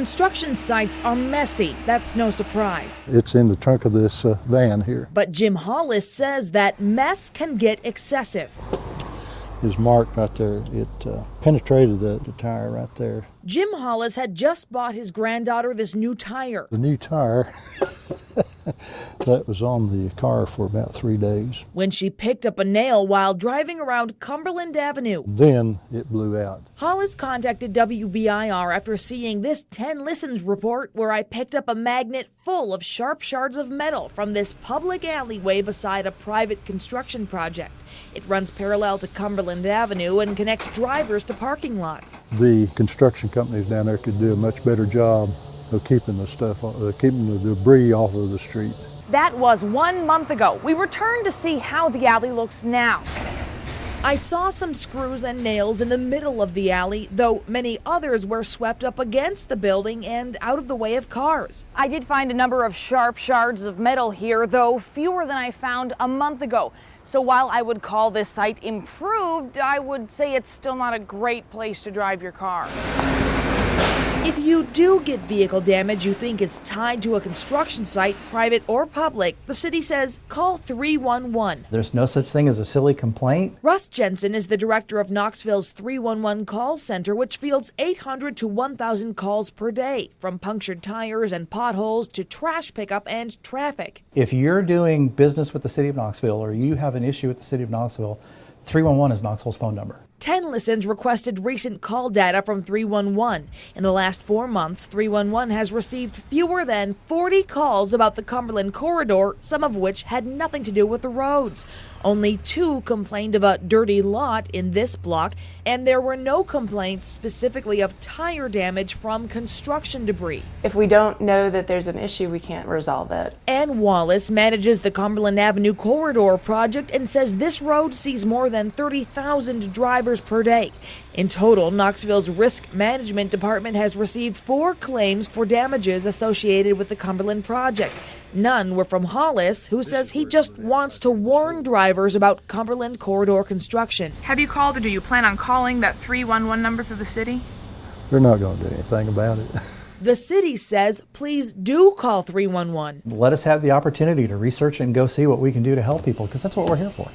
Construction sites are messy. That's no surprise. It's in the trunk of this van here. But Jim Hollis says that mess can get excessive. Is marked right there. It penetrated the tire right there. Jim Hollis had just bought his granddaughter this new tire. The new tire that was on the car for about 3 days. When she picked up a nail while driving around Cumberland Avenue. Then it blew out. Hollis contacted WBIR after seeing this 10 Listens report where I picked up a magnet full of sharp shards of metal from this public alleyway beside a private construction project. It runs parallel to Cumberland Avenue and connects drivers to parking lots. The construction companies down there could do a much better job of keeping keeping the debris off of the street. That was 1 month ago. We returned to see how the alley looks now. I saw some screws and nails in the middle of the alley, though many others were swept up against the building and out of the way of cars. I did find a number of sharp shards of metal here, though fewer than I found a month ago. So while I would call this site improved, I would say it's still not a great place to drive your car. If you do get vehicle damage you think is tied to a construction site, private or public, the city says call 311. There's no such thing as a silly complaint. Russ Jensen is the director of Knoxville's 311 call center, which fields 800 to 1,000 calls per day, from punctured tires and potholes to trash pickup and traffic. If you're doing business with the city of Knoxville or you have an issue with the city of Knoxville, 311 is Knoxville's phone number. 10 Listens requested recent call data from 311. In the last 4 months, 311 has received fewer than 40 calls about the Cumberland corridor, some of which had nothing to do with the roads. Only 2 complained of a dirty lot in this block, and there were no complaints specifically of tire damage from construction debris. If we don't know that there's an issue, we can't resolve it. Ann Wallace manages the Cumberland Avenue Corridor project and says this road sees more than 30,000 drivers per day. In total, Knoxville's Risk Management Department has received 4 claims for damages associated with the Cumberland project. None were from Hollis, who says he just wants to warn drivers about Cumberland corridor construction. Have you called or do you plan on calling that 311 number for the city? They're not going to do anything about it. The city says please do call 311. Let us have the opportunity to research and go see what we can do to help people, because that's what we're here for.